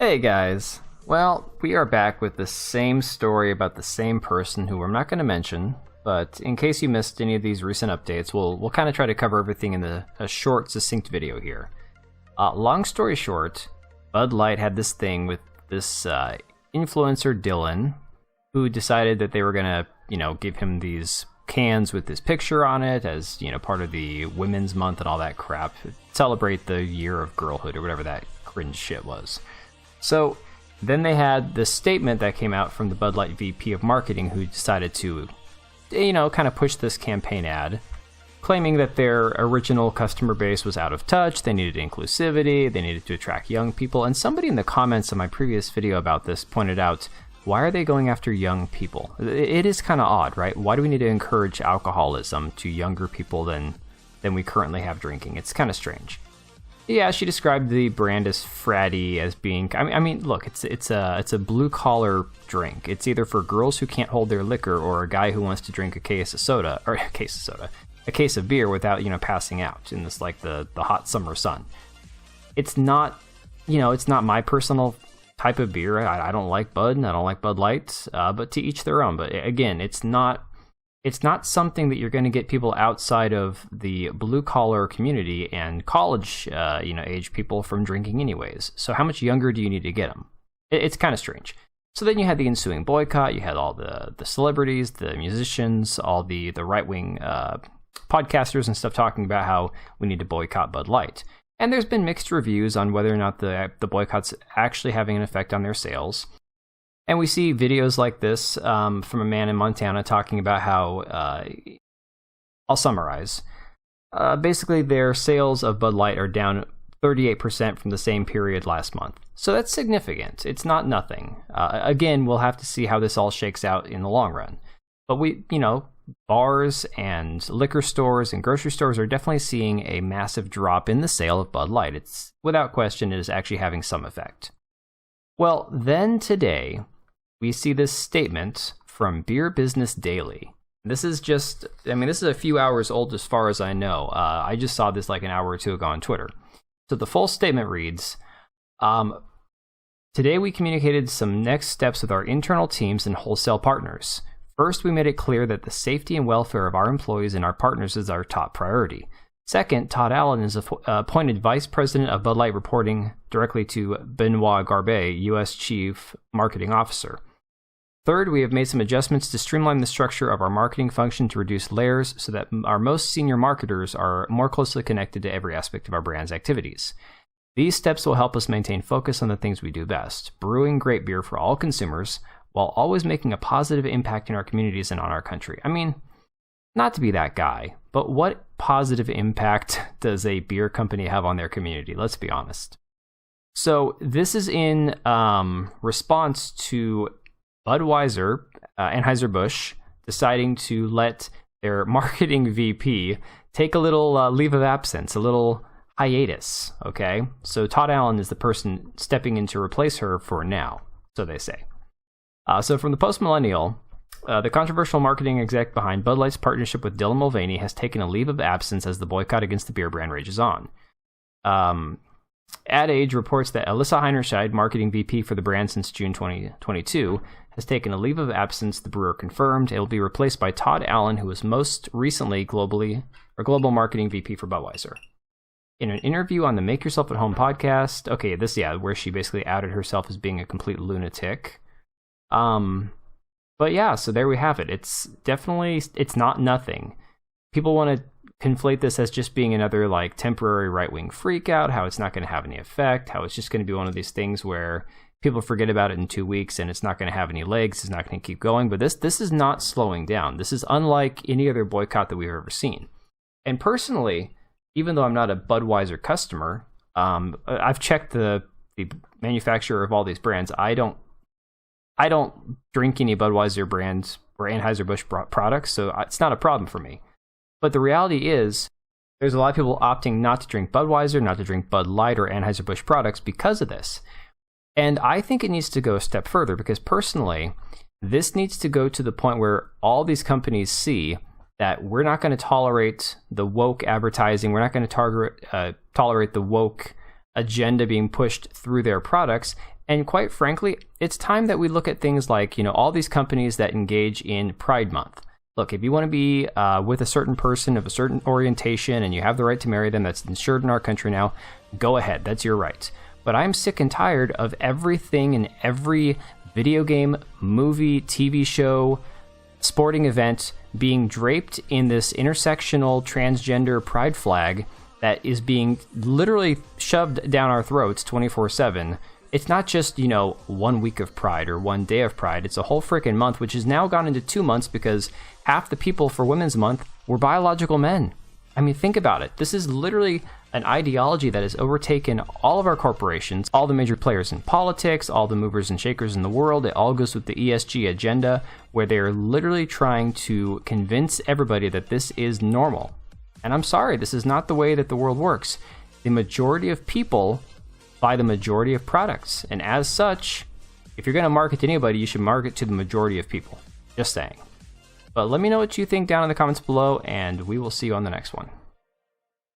Hey guys, well, we are back with the same story about the same person who I'm not going to mention, but in case you missed any of these recent updates, we'll kind of try to cover everything in a short, succinct video here. Long story short, Bud Light had this thing with this influencer Dylan, who decided that they were going to, give him these cans with this picture on it as, part of the Women's Month and all that crap. Celebrate the year of girlhood or whatever that cringe shit was. So then they had this statement that came out from the Bud Light VP of marketing who decided to, kind of push this campaign ad, claiming that their original customer base was out of touch, they needed inclusivity, they needed to attract young people, and somebody in the comments on my previous video about this pointed out, why are they going after young people? It is kind of odd, right? Why do we need to encourage alcoholism to younger people than we currently have drinking? It's kind of strange. Yeah, she described the brand as fratty, as being. I mean, look, it's a blue collar drink. It's either for girls who can't hold their liquor or a guy who wants to drink a case of beer without passing out in this the hot summer sun. It's not, it's not my personal type of beer. I don't like Bud and I don't like Bud Light, but to each their own. But again, it's not something that you're going to get people outside of the blue-collar community and college, age people from drinking anyways. So how much younger do you need to get them? It's kind of strange. So then you had the ensuing boycott. You had all the celebrities, the musicians, all the right-wing podcasters and stuff talking about how we need to boycott Bud Light. And there's been mixed reviews on whether or not the boycott's actually having an effect on their sales. And we see videos like this from a man in Montana talking about how, I'll summarize, basically their sales of Bud Light are down 38% from the same period last month. So that's significant. It's not nothing. Again, we'll have to see how this all shakes out in the long run. But bars and liquor stores and grocery stores are definitely seeing a massive drop in the sale of Bud Light. It's, without question, it is actually having some effect. Well, then today, we see this statement from Beer Business Daily. This is this is a few hours old as far as I know. I just saw this like an hour or two ago on Twitter. So the full statement reads, today we communicated some next steps with our internal teams and wholesale partners. First, we made it clear that the safety and welfare of our employees and our partners is our top priority. Second, Todd Allen is appointed Vice President of Bud Light, reporting directly to Benoit Garbet, U.S. Chief Marketing Officer. Third, we have made some adjustments to streamline the structure of our marketing function to reduce layers so that our most senior marketers are more closely connected to every aspect of our brand's activities. These steps will help us maintain focus on the things we do best, brewing great beer for all consumers, while always making a positive impact in our communities and on our country. I mean, not to be that guy, but what positive impact does a beer company have on their community? Let's be honest. So this is in response to Budweiser, Anheuser-Busch, deciding to let their marketing VP take a little leave of absence, a little hiatus, okay? So Todd Allen is the person stepping in to replace her for now, so they say. So from the Post-Millennial, the controversial marketing exec behind Bud Light's partnership with Dylan Mulvaney has taken a leave of absence as the boycott against the beer brand rages on. Ad Age reports that Alyssa Heinerscheid, marketing VP for the brand since June 2022, has taken a leave of absence, the brewer confirmed. It will be replaced by Todd Allen, who was most recently global marketing VP for Budweiser. In an interview on the Make Yourself at Home podcast, where she basically outed herself as being a complete lunatic. But yeah, so there we have it. It's not nothing. People want to conflate this as just being another temporary right-wing freak out, how it's not going to have any effect, how it's just going to be one of these things where people forget about it in 2 weeks and it's not going to have any legs, it's not going to keep going. But this is not slowing down. This is unlike any other boycott that we've ever seen. And personally, even though I'm not a Budweiser customer, I've checked the manufacturer of all these brands. I don't drink any Budweiser brands or Anheuser-Busch products, so it's not a problem for me. But the reality is, there's a lot of people opting not to drink Budweiser, not to drink Bud Light or Anheuser-Busch products because of this. And I think it needs to go a step further because personally, this needs to go to the point where all these companies see that we're not going to tolerate the woke advertising, we're not going to tolerate the woke agenda being pushed through their products, And quite frankly, it's time that we look at things like, all these companies that engage in Pride Month. Look, if you want to be with a certain person of a certain orientation and you have the right to marry them, that's insured in our country now, go ahead, that's your right. But I'm sick and tired of everything in every video game, movie, TV show, sporting event being draped in this intersectional transgender pride flag that is being literally shoved down our throats 24/7. It's not just, 1 week of Pride or 1 day of Pride. It's a whole freaking month, which has now gone into 2 months because half the people for Women's Month were biological men. I mean, think about it. This is literally an ideology that has overtaken all of our corporations, all the major players in politics, all the movers and shakers in the world. It all goes with the ESG agenda, where they're literally trying to convince everybody that this is normal. And I'm sorry, this is not the way that the world works. The majority of people buy the majority of products. And as such, if you're going to market to anybody, you should market to the majority of people. Just saying. But let me know what you think down in the comments below, and we will see you on the next one.